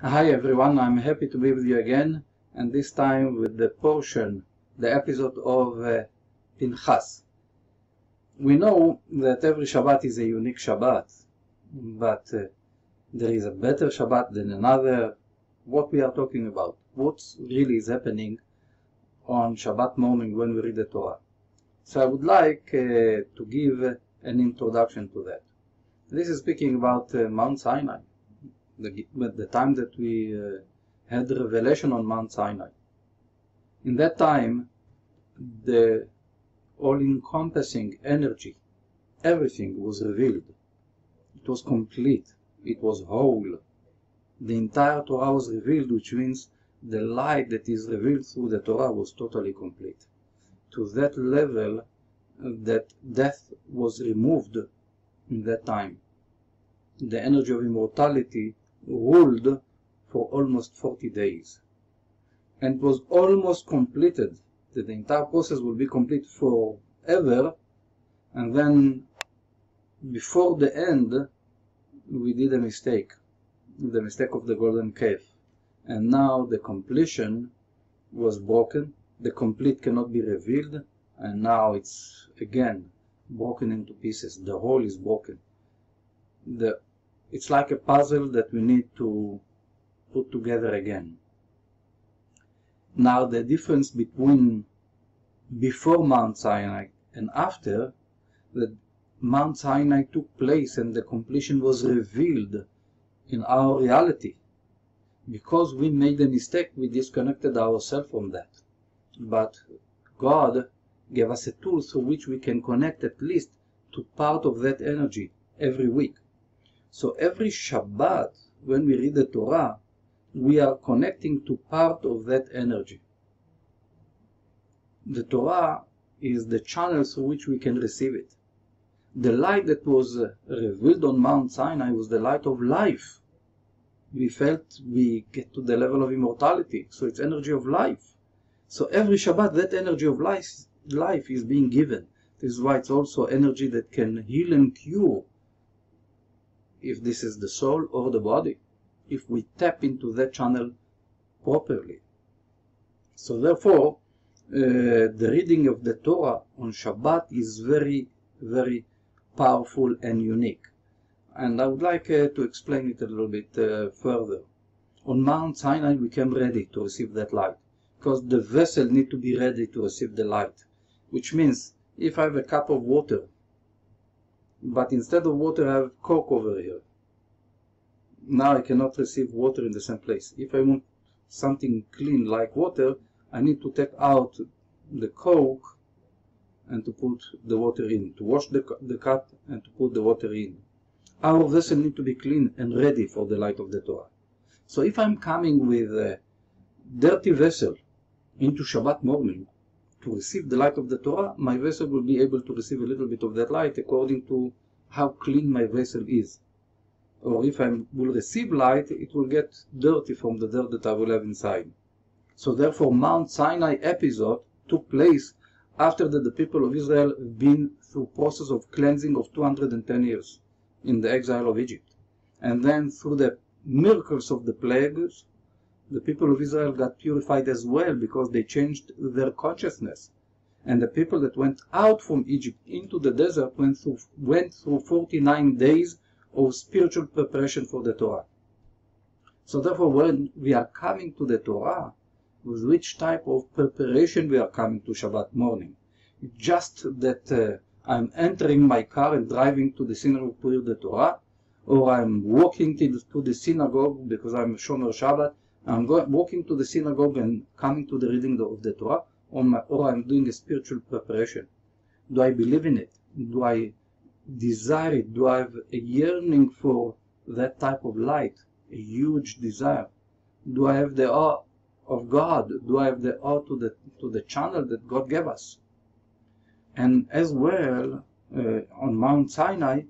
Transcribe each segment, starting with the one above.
Hi everyone, I'm happy to be with you again, and this time with the episode of Pinchas. We know that every Shabbat is a unique Shabbat, but there is a better Shabbat than another. What we are talking about, what really is happening on Shabbat morning when we read the Torah. So I would like to give an introduction to that. This is speaking about Mount Sinai. The time that we had the revelation on Mount Sinai. In that time, the all-encompassing energy, everything was revealed. It was complete. It was whole. The entire Torah was revealed, which means the light that is revealed through the Torah was totally complete. To that level that death was removed in that time. The energy of immortality ruled for almost 40 days, and was almost completed, that the entire process will be complete forever, and then before the end we did a mistake, the mistake of the golden calf, and now the completion was broken, the complete cannot be revealed, and now it's again broken into pieces. The whole is broken. It's like a puzzle that we need to put together again. Now the difference between before Mount Sinai and after, that Mount Sinai took place and the completion was revealed in our reality. Because we made a mistake, we disconnected ourselves from that. But God gave us a tool through which we can connect at least to part of that energy every week. So every Shabbat, when we read the Torah, we are connecting to part of that energy. The Torah is the channel through which we can receive it. The light that was revealed on Mount Sinai was the light of life. We felt we get to the level of immortality, so it's energy of life. So every Shabbat, that energy of life is being given. This is why it's also energy that can heal and cure, if this is the soul or the body, if we tap into that channel properly. So therefore, the reading of the Torah on Shabbat is very, very powerful and unique. And I would like to explain it a little bit further. On Mount Sinai we came ready to receive that light, because the vessel needs to be ready to receive the light. Which means, if I have a cup of water, but instead of water I have Coke over here, now I cannot receive water in the same place. If I want something clean like water, I need to take out the Coke and to put the water in, to wash the cup and to put the water in. Our vessel needs to be clean and ready for the light of the Torah. So if I'm coming with a dirty vessel into Shabbat morning to receive the light of the Torah, my vessel will be able to receive a little bit of that light according to how clean my vessel is. Or if I will receive light, it will get dirty from the dirt that I will have inside. So therefore Mount Sinai episode took place after that the people of Israel have been through process of cleansing of 210 years in the exile of Egypt. And then through the miracles of the plagues, the people of Israel got purified as well, because they changed their consciousness. And the people that went out from Egypt into the desert went through 49 days of spiritual preparation for the Torah. So therefore, when we are coming to the Torah, with which type of preparation we are coming to Shabbat morning? Just that I'm entering my car and driving to the synagogue to read the Torah, or I'm walking to the synagogue because I'm a Shomer Shabbat, I'm walking to the synagogue and coming to the reading of the Torah, or I'm doing a spiritual preparation. Do I believe in it? Do I desire it? Do I have a yearning for that type of light? A huge desire. Do I have the awe of God? Do I have the awe to the channel that God gave us? And as well, on Mount Sinai,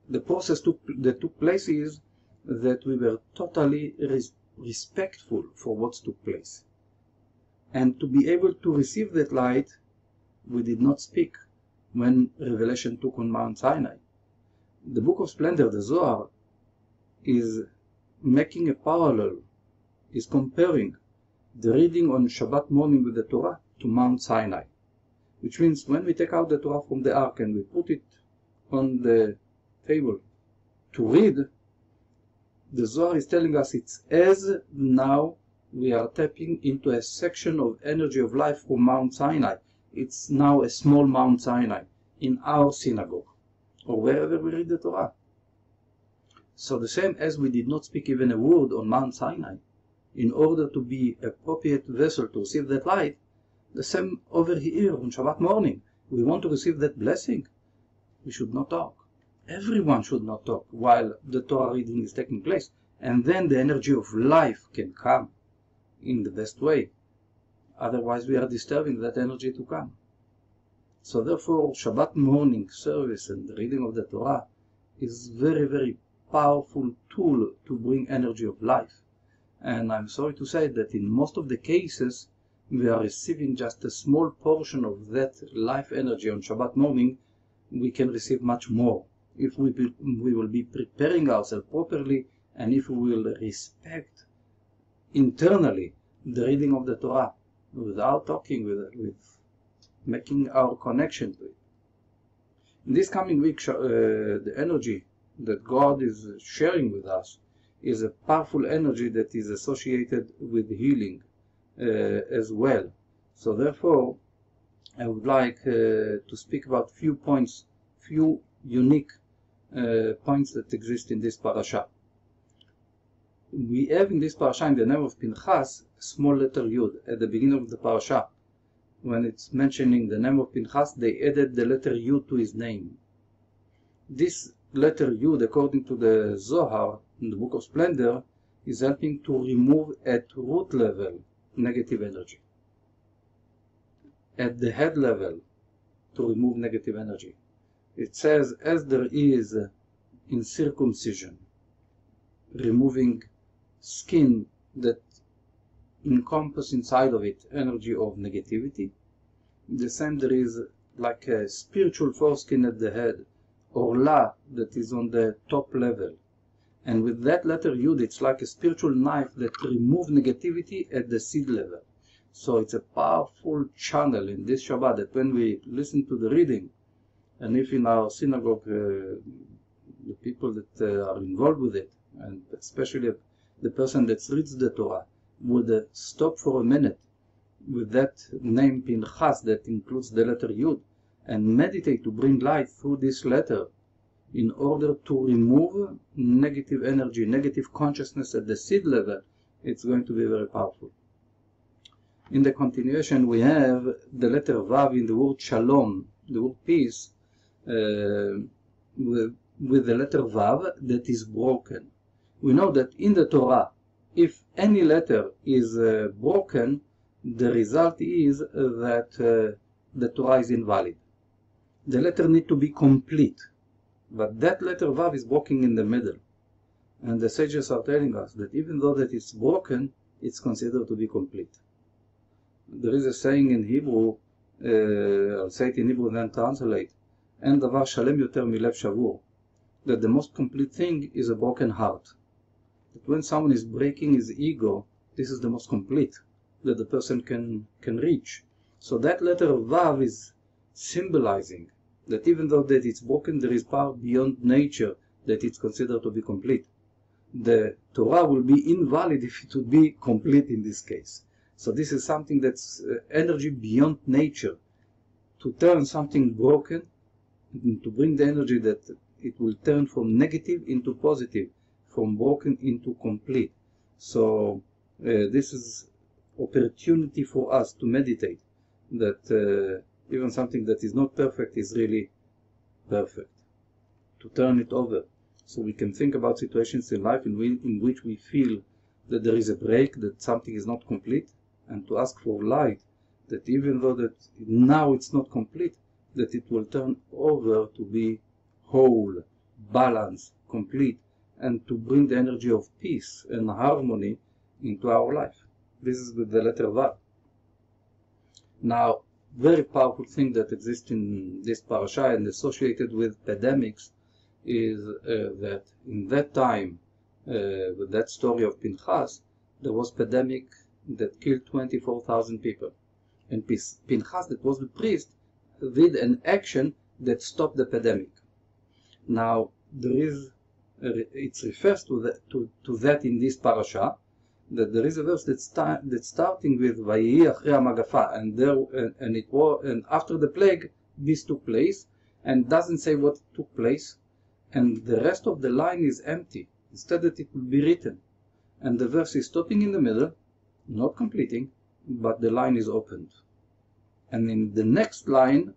the process that took place is that we were totally respectful for what took place. And to be able to receive that light, we did not speak when revelation took on Mount Sinai. The Book of Splendor, the Zohar, is making a parallel, is comparing the reading on Shabbat morning with the Torah to Mount Sinai. Which means when we take out the Torah from the ark and we put it on the table to read, the Zohar is telling us it's as now we are tapping into a section of energy of life from Mount Sinai. It's now a small Mount Sinai in our synagogue or wherever we read the Torah. So the same as we did not speak even a word on Mount Sinai in order to be appropriate vessel to receive that light, the same over here on Shabbat morning. We want to receive that blessing. We should not talk. Everyone should not talk while the Torah reading is taking place. And then the energy of life can come in the best way. Otherwise we are disturbing that energy to come. So therefore Shabbat morning service and the reading of the Torah is very, very powerful tool to bring energy of life. And I'm sorry to say that in most of the cases we are receiving just a small portion of that life energy on Shabbat morning. We can receive much more if we will be preparing ourselves properly, and if we will respect internally the reading of the Torah without talking with making our connection to it. In this coming week, the energy that God is sharing with us is a powerful energy that is associated with healing as well. So therefore, I would like to speak about few points, few unique points that exist in this parasha. We have in this parasha, in the name of Pinchas, a small letter Yud at the beginning of the parasha. When it's mentioning the name of Pinchas, they added the letter Yud to his name. This letter Yud, according to the Zohar in the Book of Splendor, is helping to remove at root level negative energy. At the head level, to remove negative energy. It says, as there is in circumcision, removing skin that encompass inside of it energy of negativity, the same there is like a spiritual foreskin at the head, or la, that is on the top level. And with that letter Yud, it's like a spiritual knife that removes negativity at the seed level. So it's a powerful channel in this Shabbat that when we listen to the reading, and if in our synagogue the people that are involved with it, and especially the person that reads the Torah, would stop for a minute with that name Pinchas that includes the letter Yud, and meditate to bring light through this letter in order to remove negative energy, negative consciousness at the seed level, it's going to be very powerful. In the continuation, we have the letter Vav in the word Shalom, the word peace, with the letter Vav that is broken. We know that in the Torah, if any letter is broken, the result is that the Torah is invalid. The letter needs to be complete. But that letter Vav is broken in the middle. And the sages are telling us that even though that it's broken, it's considered to be complete. There is a saying in Hebrew, I'll say it in Hebrew and then translate, En davar shalem yoter milev shavur, that the most complete thing is a broken heart. That when someone is breaking his ego, this is the most complete that the person can reach. So that letter Vav is symbolizing that even though that it's broken, there is power beyond nature that it's considered to be complete. The Torah will be invalid if it would be complete in this case. So this is something that's energy beyond nature. To turn something broken, to bring the energy that it will turn from negative into positive, from broken into complete. So this is opportunity for us to meditate that even something that is not perfect is really perfect. To turn it over. So we can think about situations in life in which we feel that there is a break, that something is not complete, and to ask for light, that even though that now it's not complete, that it will turn over to be whole, balanced, complete, and to bring the energy of peace and harmony into our life. This is with the letter Vav. Now, very powerful thing that exists in this parasha and associated with pandemics is that in that time with that story of Pinchas, there was pandemic that killed 24,000 people. And Pinchas, that was the priest, did an action that stopped the pandemic. Now, there is, it refers to that in this parasha, that there is a verse that's starting with Vayihi Achrei HaMagafa, and after the plague, this took place, and doesn't say what took place, and the rest of the line is empty. Instead, that it will be written, and the verse is stopping in the middle, not completing, but the line is opened. And in the next line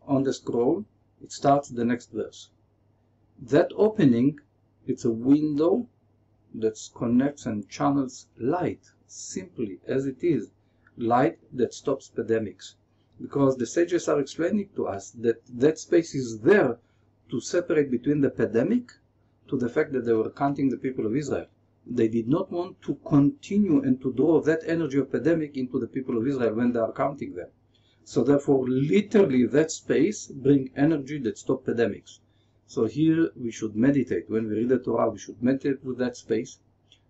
on the scroll, it starts the next verse. That opening, it's a window that connects and channels light, simply as it is, light that stops pandemics. Because the sages are explaining to us that that space is there to separate between the pandemic to the fact that they were counting the people of Israel. They did not want to continue and to draw that energy of pandemic into the people of Israel when they are counting them. So therefore, literally, that space brings energy that stops pandemics. So here we should meditate. When we read the Torah, we should meditate with that space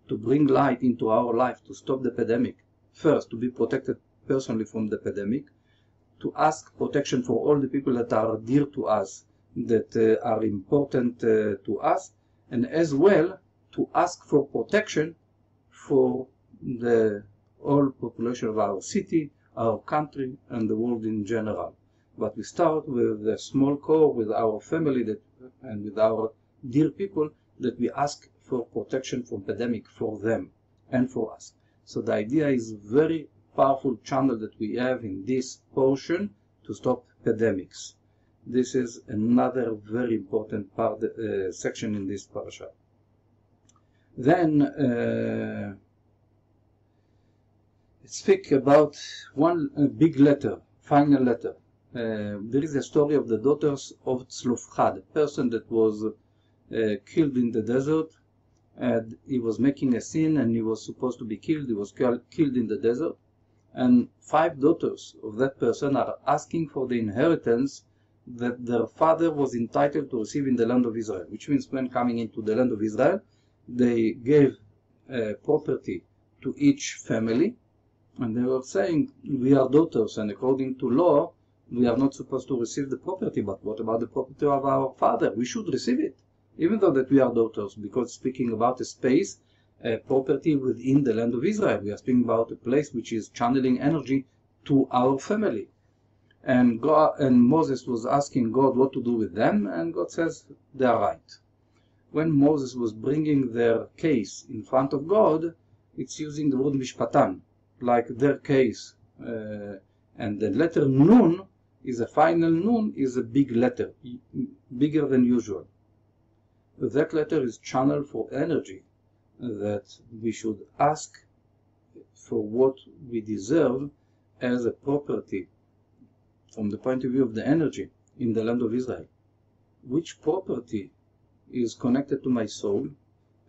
to bring light into our life, to stop the pandemic. First, to be protected personally from the pandemic, to ask protection for all the people that are dear to us, that are important to us, and as well to ask for protection for the whole population of our city, our country, and the world in general. But we start with a small core, with our family and with our dear people, that we ask for protection from pandemic for them and for us. So the idea is very powerful channel that we have in this portion to stop pandemics. This is another very important part, section in this parasha. Then let's speak about one big letter, final letter. There is a story of the daughters of Tzlofchad, a person that was killed in the desert, and he was making a sin and he was supposed to be killed. He was killed in the desert, and 5 daughters of that person are asking for the inheritance that their father was entitled to receive in the land of Israel, which means when coming into the land of Israel, they gave property to each family, and they were saying, we are daughters, and according to law, we are not supposed to receive the property, but what about the property of our father? We should receive it, even though that we are daughters, because speaking about a space, property within the land of Israel, we are speaking about a place which is channeling energy to our family. And Moses was asking God what to do with them, and God says they are right. When Moses was bringing their case in front of God, it's using the word mishpatan, like their case, and the letter nun is a final nun, is a big letter, bigger than usual. That letter is channel for energy, that we should ask for what we deserve as a property from the point of view of the energy in the land of Israel. Which property is connected to my soul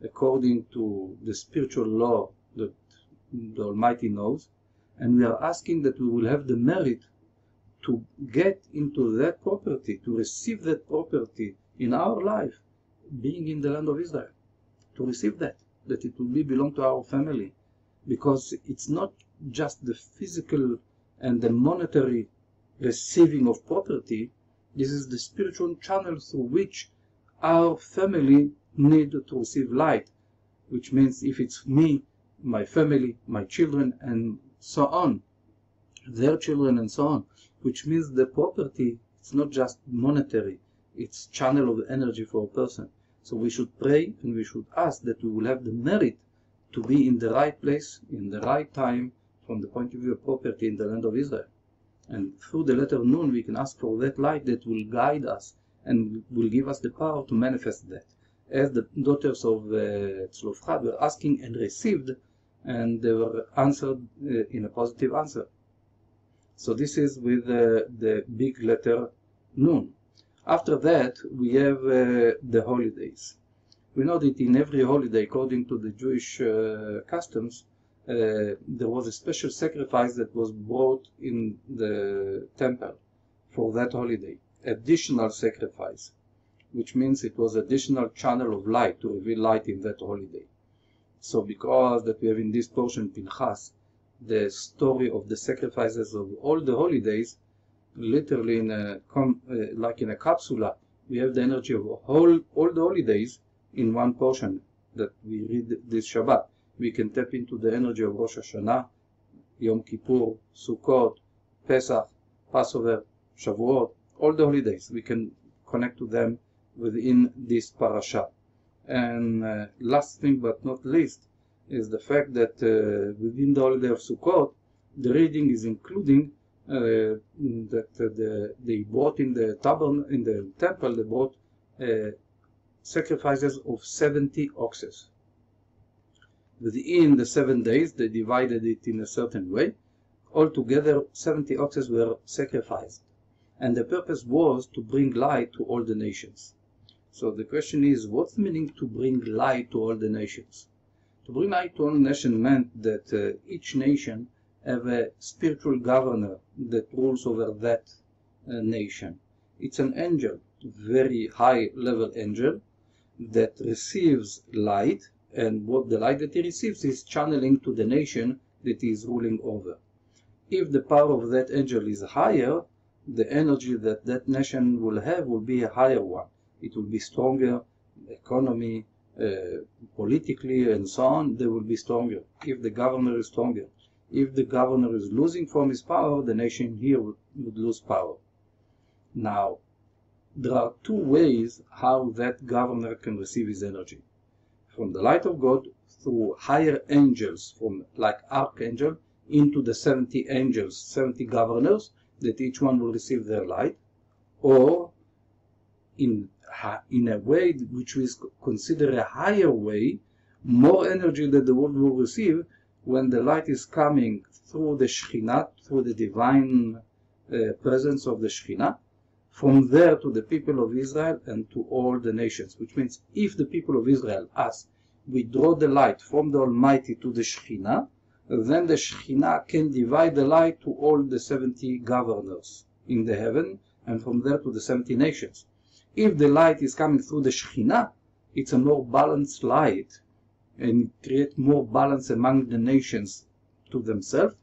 according to the spiritual law that the Almighty knows, and we are asking that we will have the merit to get into that property, to receive that property in our life, being in the land of Israel, to receive that it will belong to our family, because it's not just the physical and the monetary receiving of property. This is the spiritual channel through which our family need to receive light, which means if it's me, my family, my children, and so on, their children and so on, which means the property, it's not just monetary, it's channel of energy for a person. So we should pray and we should ask that we will have the merit to be in the right place, in the right time, from the point of view of property in the land of Israel. And through the letter Nun, we can ask for that light that will guide us and will give us the power to manifest that. As the daughters of Tzlofchad were asking and received, and they were answered in a positive answer. So this is with the big letter Nun. After that, we have the holidays. We know that in every holiday, according to the Jewish customs, there was a special sacrifice that was brought in the temple for that holiday, additional sacrifice. which means it was additional channel of light to reveal light in that holiday. So because that we have in this portion Pinchas, the story of the sacrifices of all the holidays, literally like in a capsula, we have the energy of all the holidays in one portion that we read this Shabbat. We can tap into the energy of Rosh Hashanah, Yom Kippur, Sukkot, Pesach, Passover, Shavuot, all the holidays. We can connect to them within this parasha. And last thing but not least is the fact that within the holiday of Sukkot, the reading is including that they brought in the temple, they brought sacrifices of 70 oxes. Within the 7 days, they divided it in a certain way. Altogether, 70 oxes were sacrificed. And the purpose was to bring light to all the nations. So the question is, what's the meaning to bring light to all the nations? To bring light to all nations meant that each nation have a spiritual governor that rules over that nation. It's an angel, very high level angel, that receives light, and what the light that he receives is channeling to the nation that he is ruling over. If the power of that angel is higher, the energy that that nation will have will be a higher one. It will be stronger, economy, politically, and so on, they will be stronger. If the governor is stronger. If the governor is losing from his power, the nation here would lose power. Now, there are two ways how that governor can receive his energy. From the light of God, through higher angels, from like archangel, into the 70 angels, 70 governors, that each one will receive their light, or in a way which is considered a higher way, more energy that the world will receive when the light is coming through the Shekhinah, through the divine presence of the Shekhinah, from there to the people of Israel and to all the nations. Which means if the people of Israel, us, we draw the light from the Almighty to the Shekhinah, then the Shekhinah can divide the light to all the 70 governors in the heaven, and from there to the 70 nations. If the light is coming through the Shekhinah, it's a more balanced light, and it creates more balance among the nations to themselves,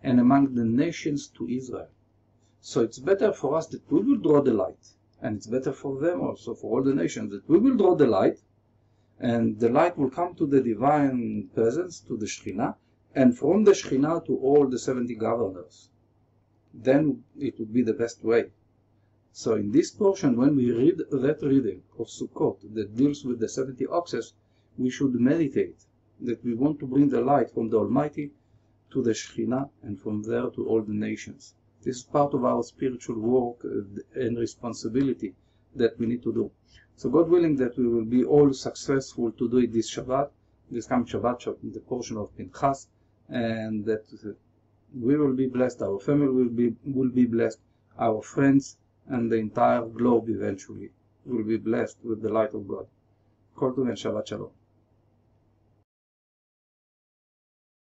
and among the nations to Israel. So it's better for us that we will draw the light, and it's better for them also, for all the nations, that we will draw the light, and the light will come to the divine presence, to the Shekhinah, and from the Shekhinah to all the 70 governors. Then it would be the best way. So in this portion, when we read that reading of Sukkot that deals with the 70 oxes, we should meditate that we want to bring the light from the Almighty to the Shekhinah, and from there to all the nations. This is part of our spiritual work and responsibility that we need to do. So God willing that we will be all successful to do it this Shabbat, this coming Shabbat, the portion of Pinchas, and that we will be blessed, our family will be blessed, our friends, and the entire globe eventually will be blessed with the light of God. Kol Tov and Shabbat Shalom.